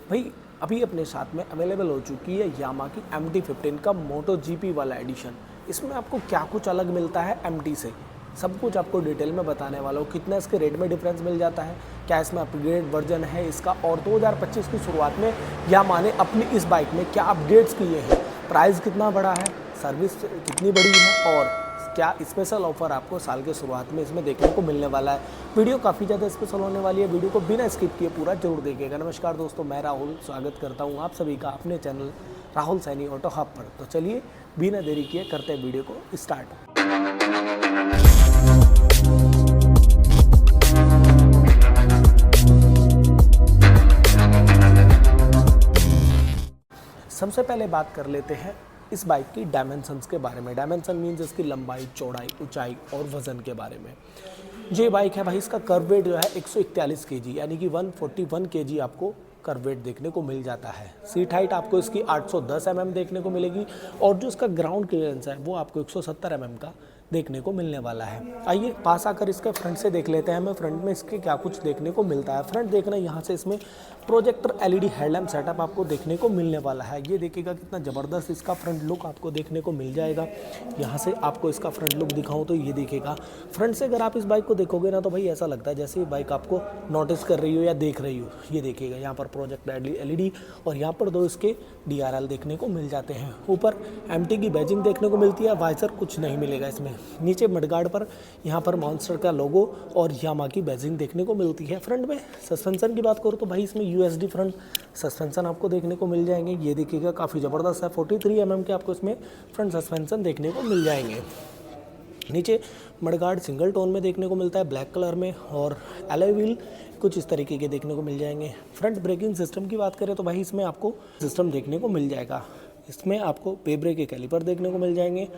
भाई अभी अपने साथ में अवेलेबल हो चुकी है यामा की MT-15 का मोटो GP वाला एडिशन। इसमें आपको क्या कुछ अलग मिलता है MT से, सब कुछ आपको डिटेल में बताने वाला हूँ। कितना इसके रेट में डिफरेंस मिल जाता है, क्या इसमें अपग्रेड वर्जन है इसका, और 2025 की शुरुआत में यामा ने अपनी इस बाइक में क्या अपडेट्स किए हैं, प्राइस कितना बड़ा है, सर्विस कितनी बड़ी है, और क्या स्पेशल ऑफर आपको साल के शुरुआत में इसमें देखने को मिलने वाला है। वीडियो काफ़ी ज़्यादा स्पेशल होने वाली है, वीडियो को बिना स्किप किए पूरा जरूर देखिएगा। नमस्कार दोस्तों, मैं राहुल स्वागत करता हूं आप सभी का अपने channel Rahul Saini auto hub पर। तो चलिए बिना देरी किए करते हैं वीडियो को स्टार्ट। सबसे पहले बात कर लेते हैं इस बाइक की डायमेंशंस के बारे में। डायमेंशन मीन्स इसकी लंबाई, चौड़ाई, ऊंचाई और वज़न के बारे में। ये बाइक है भाई, इसका कर्व वेट जो है 141 kg यानी कि 141 kg आपको कर्व वेट देखने को मिल जाता है। सीट हाइट आपको इसकी 810 mm देखने को मिलेगी, और जो इसका ग्राउंड क्लियरेंस है वो आपको 170 mm का देखने को मिलने वाला है। आइए पास आकर इसके फ्रंट से देख लेते हैं हमें फ्रंट में इसके क्या कुछ देखने को मिलता है। फ्रंट देखना, यहाँ से इसमें प्रोजेक्टर LED हेडलैम्प सेटअप आपको देखने को मिलने वाला है। ये देखिएगा कितना ज़बरदस्त इसका फ्रंट लुक आपको देखने को मिल जाएगा। यहाँ से आपको इसका फ्रंट लुक दिखाऊं तो ये देखिएगा फ्रंट से अगर आप इस बाइक को देखोगे ना तो भाई ऐसा लगता है जैसे ये बाइक आपको नोटिस कर रही हो या देख रही हो। ये देखिएगा यहाँ पर प्रोजेक्टर LED और यहाँ पर 2 इसके DRL देखने को मिल जाते हैं। ऊपर MT की बैजिंग देखने को मिलती है, वाइजर कुछ नहीं मिलेगा इसमें। नीचे मडगार्ड पर यहाँ पर मॉन्स्टर का लोगो और यामा की बैजिंग देखने को मिलती है। फ्रंट में सस्पेंशन की बात करूँ तो भाई इसमें USD फ्रंट सस्पेंशन आपको देखने को मिल जाएंगे। ये देखिएगा काफ़ी ज़बरदस्त है, 43 mm के आपको इसमें फ्रंट सस्पेंशन देखने को मिल जाएंगे। नीचे मडगार्ड सिंगल टोन में देखने को मिलता है ब्लैक कलर में, और अलॉय व्हील कुछ इस तरीके के देखने को मिल जाएंगे। फ्रंट ब्रेकिंग सिस्टम की बात करें तो भाई इसमें आपको सिस्टम देखने को मिल जाएगा। इसमें आपको पे ब्रेक के कैलिपर देखने को मिल जाएंगे,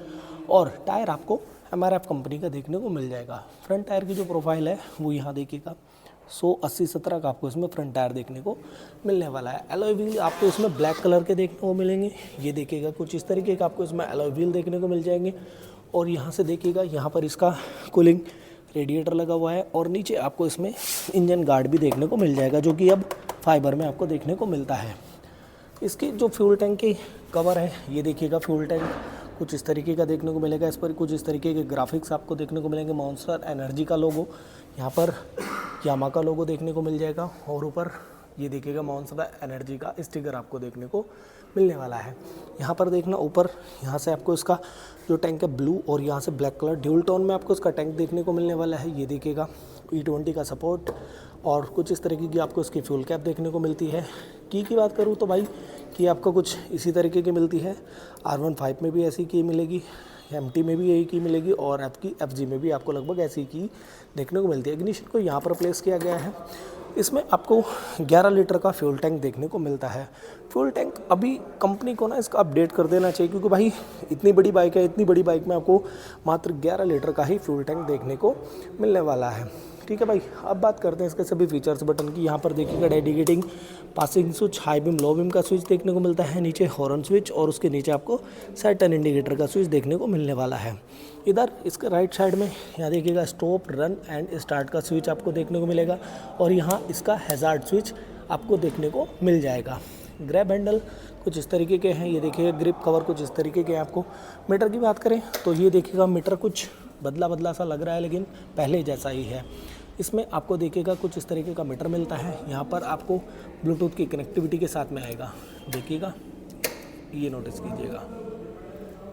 और टायर आपको MRF कंपनी का देखने को मिल जाएगा। फ्रंट टायर की जो प्रोफाइल है वो यहाँ देखिएगा 180/17 का आपको इसमें फ्रंट टायर देखने को मिलने वाला है। अलॉय व्हील आपको इसमें ब्लैक कलर के देखने को मिलेंगे। ये देखिएगा कुछ इस तरीके का आपको इसमें अलॉय व्हील देखने को मिल जाएंगे, और यहाँ से देखिएगा यहाँ पर इसका कूलिंग रेडिएटर लगा हुआ है, और नीचे आपको इसमें इंजन गार्ड भी देखने को मिल जाएगा जो कि अब फाइबर में आपको देखने को मिलता है। इसकी जो फ्यूल टैंक की कवर है ये देखिएगा, फ्यूल टैंक कुछ इस तरीके का देखने को मिलेगा। इस पर कुछ इस तरीके के ग्राफिक्स आपको देखने को मिलेंगे। मॉन्स्टर एनर्जी का लोगो, यहाँ पर यामा का लोगो देखने को मिल जाएगा, और ऊपर ये देखिएगा मॉन्स्टर एनर्जी का स्टिकर आपको देखने को मिलने वाला है। यहाँ पर देखना ऊपर यहाँ से आपको इसका जो टैंक है ब्लू और यहाँ से ब्लैक कलर ड्यूल टोन में आपको इसका टैंक देखने को मिलने वाला है। ये देखिएगा E20 का सपोर्ट, और कुछ इस तरीके की आपको इसकी फ्यूल कैप देखने को मिलती है। की बात करूँ तो भाई की आपको कुछ इसी तरीके की मिलती है। R15 में भी ऐसी की मिलेगी, MT में भी यही की मिलेगी, और आपकी FG में भी आपको लगभग ऐसी की देखने को मिलती है। इग्निशन को यहाँ पर प्लेस किया गया है। इसमें आपको 11 लीटर का फ्यूल टैंक देखने को मिलता है। फ्यूल टैंक अभी कंपनी को ना इसका अपडेट कर देना चाहिए, क्योंकि भाई इतनी बड़ी बाइक है, इतनी बड़ी बाइक में आपको मात्र 11 लीटर का ही फ्यूल टैंक देखने को मिलने वाला है। ठीक है भाई, अब बात करते हैं इसके सभी फीचर्स बटन की। यहाँ पर देखिएगा dedicating passing switch, high beam low beam का स्विच देखने को मिलता है। नीचे हॉर्न स्विच, और उसके नीचे आपको साइड टर्न इंडिकेटर का स्विच देखने को मिलने वाला है। इधर इसके राइट साइड में यहाँ देखिएगा स्टॉप, रन एंड स्टार्ट का स्विच आपको देखने को मिलेगा, और यहाँ इसका हैज़ार्ड स्विच आपको देखने को मिल जाएगा। ग्रैब हैंडल कुछ इस तरीके के हैं। ये देखिएगा ग्रिप कवर कुछ इस तरीके के हैं आपको। मीटर की बात करें तो ये देखिएगा मीटर कुछ बदला सा लग रहा है, लेकिन पहले जैसा ही है। इसमें आपको देखिएगा कुछ इस तरीके का मीटर मिलता है। यहाँ पर आपको ब्लूटूथ की कनेक्टिविटी के साथ में आएगा, देखिएगा, ये नोटिस कीजिएगा।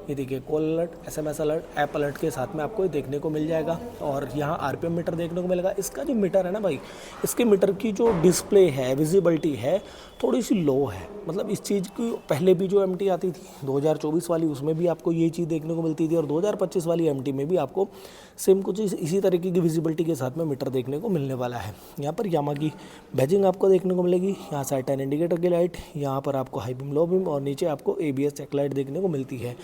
ये देखिए call alert, SMS alert, app alert के साथ में आपको ये देखने को मिल जाएगा, और यहाँ RPM मीटर देखने को मिलेगा। इसका जो मीटर है ना भाई, इसके मीटर की जो डिस्प्ले है, विजिबिलिटी है, थोड़ी सी लो है। मतलब इस चीज़ की पहले भी जो MT आती थी 2024 वाली, उसमें भी आपको ये चीज़ देखने को मिलती थी, और 2025 वाली MT में भी आपको सेम कुछ इसी तरीके की विजिबिलिटी के साथ में मीटर देखने को मिलने वाला है। यहाँ पर यामा की बैजिंग आपको देखने को मिलेगी। यहाँ साइड टर्न इंडिकेटर की लाइट, यहाँ पर आपको हाई बीम लो बीम, और नीचे आपको ABS चेक लाइट देखने को मिलती है।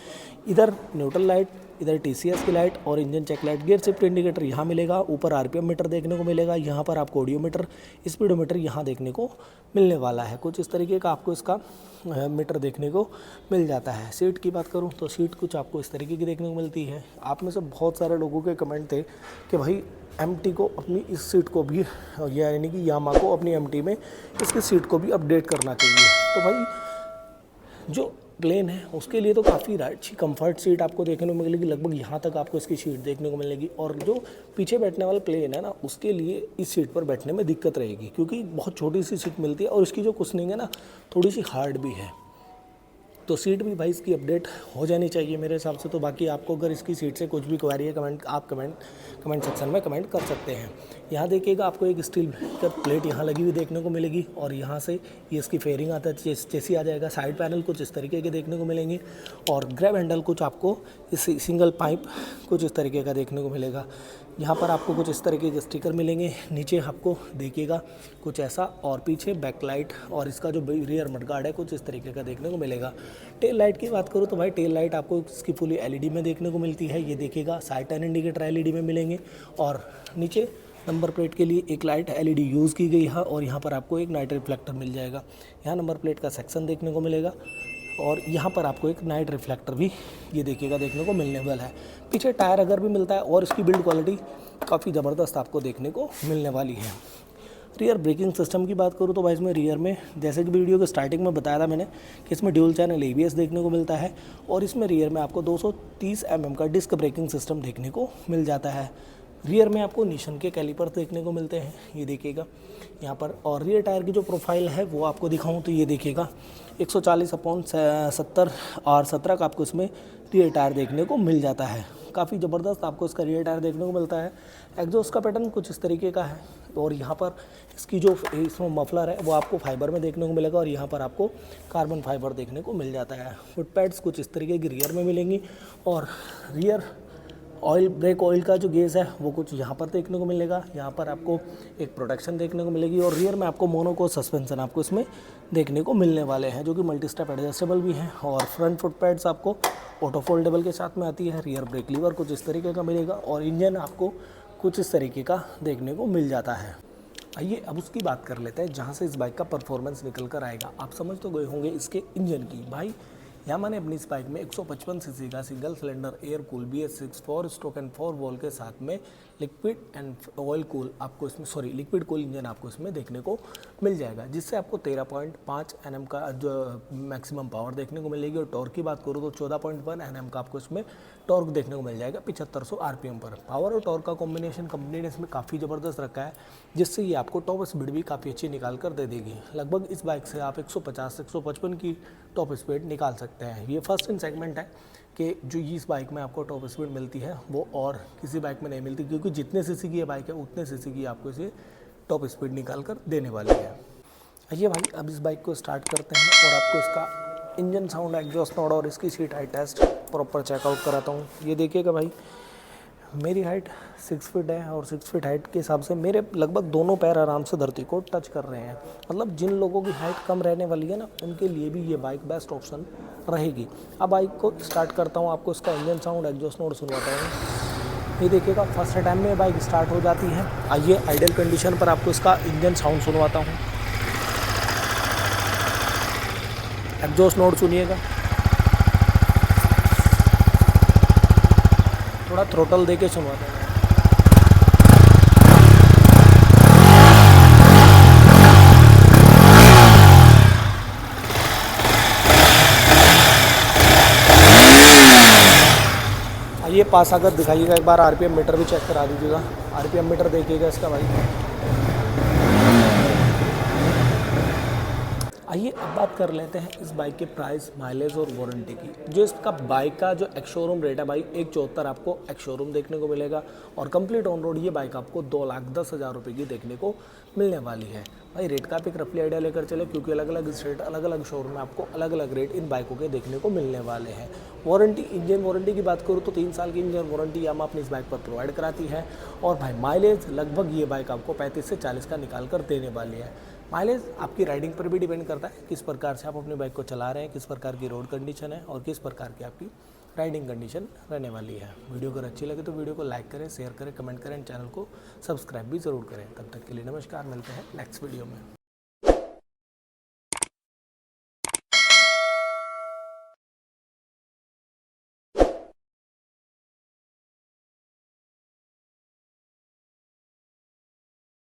इधर न्यूट्रल लाइट, इधर TCS की लाइट और engine check light, gear shift indicator यहाँ मिलेगा, ऊपर RPM मीटर देखने को मिलेगा, यहाँ पर आपको ऑडियोमीटर, स्पीडोमीटर यहाँ देखने को मिलने वाला है। कुछ इस तरीके का आपको इसका मीटर देखने को मिल जाता है। सीट की बात करूँ तो सीट कुछ आपको इस तरीके की देखने को मिलती है। आप में से बहुत सारे लोगों के कमेंट थे कि भाई MT को अपनी इस सीट को भी, यानी कि यामा को अपनी MT में इसकी सीट को भी अपडेट करना चाहिए। तो भाई जो प्लेन है उसके लिए तो काफ़ी अच्छी कंफर्ट सीट आपको देखने को मिलेगी, लगभग यहाँ तक आपको इसकी सीट देखने को मिलेगी। और जो पीछे बैठने वाला प्लेन है ना, उसके लिए इस सीट पर बैठने में दिक्कत रहेगी, क्योंकि बहुत छोटी सी सीट मिलती है और इसकी जो कुशनिंग है ना, थोड़ी सी हार्ड भी है। तो सीट भी भाई इसकी अपडेट हो जानी चाहिए मेरे हिसाब से। तो बाकी आपको अगर इसकी सीट से कुछ भी क्वेरी है, कमेंट सेक्शन में कमेंट कर सकते हैं। यहाँ देखिएगा आपको एक स्टील का प्लेट यहाँ लगी हुई देखने को मिलेगी और यहाँ से ये इसकी फेयरिंग आता है, चेसी आ जाएगा। साइड पैनल कुछ इस तरीके के देखने को मिलेंगे और ग्रैब हैंडल कुछ आपको इस सिंगल पाइप कुछ इस तरीके का देखने को मिलेगा। यहाँ पर आपको कुछ इस तरीके के स्टिकर मिलेंगे। नीचे आपको देखिएगा कुछ ऐसा, और पीछे बैकलाइट और इसका जो रियर मडगार्ड है कुछ इस तरीके का देखने को मिलेगा। टेल लाइट की बात करूँ तो भाई टेल लाइट आपको इसकी फुली LED में देखने को मिलती है। ये देखिएगा साइड टर्न इंडिकेटर LED में मिलेंगे और नीचे नंबर प्लेट के लिए एक लाइट LED यूज़ की गई है और यहाँ पर आपको एक नाइट रिफ्लेक्टर मिल जाएगा। यहाँ नंबर प्लेट का सेक्शन देखने को मिलेगा और यहाँ पर आपको एक नाइट रिफ्लेक्टर भी ये देखिएगा देखने को मिलने वाला है। पीछे टायर अगर भी मिलता है और इसकी बिल्ड क्वालिटी काफ़ी ज़बरदस्त आपको देखने को मिलने वाली है। रियर ब्रेकिंग सिस्टम की बात करूँ तो भाई इसमें रियर में, जैसे कि वीडियो के स्टार्टिंग में बताया था मैंने, कि इसमें ड्यूल चैनल ABS देखने को मिलता है और इसमें रियर में आपको 230 mm का डिस्क ब्रेकिंग सिस्टम देखने को मिल जाता है। रियर में आपको निशान के कैलिपर देखने को मिलते हैं, ये देखिएगा यहाँ पर। और रियर टायर की जो प्रोफाइल है वो आपको दिखाऊं तो ये देखिएगा 140/70 और 17 का आपको इसमें रियर टायर देखने को मिल जाता है। काफ़ी ज़बरदस्त आपको इसका रियर टायर देखने को मिलता है। एग्जॉस्ट का पैटर्न कुछ इस तरीके का है और यहाँ पर इसकी जो इसमें मफलर है वो आपको फाइबर में देखने को मिलेगा और यहाँ पर आपको कार्बन फाइबर देखने को मिल जाता है। फुट पैड्स कुछ इस तरीके की रियर में मिलेंगी और रियर ब्रेक ऑयल का जो गेज है वो कुछ यहाँ पर देखने को मिलेगा। यहाँ पर आपको एक प्रोटेक्शन देखने को मिलेगी और रियर में आपको मोनोको सस्पेंशन आपको इसमें देखने को मिलने वाले हैं, जो कि मल्टी स्टेप एडजस्टेबल भी हैं। और फ्रंट फुट पैड्स आपको ऑटो फोल्डेबल के साथ में आती है। रियर ब्रेक लीवर कुछ इस तरीके का मिलेगा और इंजन आपको कुछ इस तरीके का देखने को मिल जाता है। आइए अब उसकी बात कर लेते हैं जहाँ से इस बाइक का परफॉर्मेंस निकल कर आएगा। आप समझ तो गए होंगे इसके इंजन की। भाई यामा ने अपनी इस बाइक में 155 सीसी का single cylinder air cool BS6 4 stroke and 4 valve के साथ में लिक्विड एंड ऑयल कूल आपको इसमें लिक्विड कूल इंजन आपको इसमें देखने को मिल जाएगा, जिससे आपको 13.5 Nm का जो मैक्सिमम पावर देखने को मिलेगी। और टॉर्क की बात करूँ तो 14.1 Nm का आपको इसमें टॉर्क देखने को मिल जाएगा 7500 RPM पर। पावर और टॉर्क का कॉम्बिनेशन कंपनी ने इसमें काफ़ी ज़बरदस्त रखा है, जिससे ये आपको टॉप स्पीड भी काफ़ी अच्छी निकाल कर दे देगी। लगभग इस बाइक से आप 150 से 155 की टॉप स्पीड निकाल सकते हैं। ये फर्स्ट इन सेगमेंट है कि जो इस बाइक में आपको टॉप स्पीड मिलती है वो और किसी बाइक में नहीं मिलती, क्योंकि जितने सीसी की ये बाइक है उतने सीसी की आपको इसे टॉप स्पीड निकाल कर देने वाली है। आइए भाई अब इस बाइक को स्टार्ट करते हैं और आपको इसका इंजन साउंड, एग्जॉस्ट नॉट और इसकी seat height test proper checkout कराता हूँ। ये देखिएगा भाई, मेरी हाइट 6 फीट है और 6 फीट हाइट के हिसाब से मेरे लगभग दोनों पैर आराम से धरती को टच कर रहे हैं। मतलब जिन लोगों की हाइट कम रहने वाली है ना, उनके लिए भी ये बाइक बेस्ट ऑप्शन रहेगी। अब बाइक को स्टार्ट करता हूँ, आपको इसका इंजन साउंड, एग्जॉस्ट नोट सुनवाता हूँ। ये देखिएगा फर्स्ट टाइम में बाइक स्टार्ट हो जाती है। आइए आइडल कंडीशन पर आपको इसका इंजन साउंड सुनवाता हूँ। एग्जॉस्ट नोट सुनिएगा, थोड़ा थ्रोटल दे के सुनवाता हूँ। आइए पास आकर दिखाइएगा एक बार, RPM मीटर भी चेक करा दीजिएगा। RPM मीटर देखिएगा इसका भाई। आइए अब बात कर लेते हैं इस बाइक के प्राइस, माइलेज और वारंटी की। जो इसका बाइक का जो एक्स शोरूम रेट है भाई 174 आपको एक्स शोरूम देखने को मिलेगा और कंप्लीट ऑन रोड ये बाइक आपको 2,10,000 रुपये की देखने को मिलने वाली है। भाई रेट का एक रफली आइडिया लेकर चले, क्योंकि अलग अलग स्टेट, अलग अलग शोरूम में आपको अलग अलग रेट इन बाइकों के देखने को मिलने वाले हैं। वारंटी, इंजन वारंटी की बात करूँ तो 3 साल की इंजन वारंटी यामा अपनी इस बाइक पर प्रोवाइड कराती है। और भाई माइलेज लगभग ये बाइक आपको 35 से 40 का निकाल कर देने वाली है। माइलेज आपकी राइडिंग पर भी डिपेंड करता है, किस प्रकार से आप अपनी बाइक को चला रहे हैं, किस प्रकार की रोड कंडीशन है और किस प्रकार की आपकी राइडिंग कंडीशन रहने वाली है। वीडियो अगर अच्छी लगे तो वीडियो को लाइक करें, शेयर करें, कमेंट करें, चैनल को सब्सक्राइब भी ज़रूर करें। तब तक के लिए नमस्कार, मिलते हैं नेक्स्ट वीडियो में।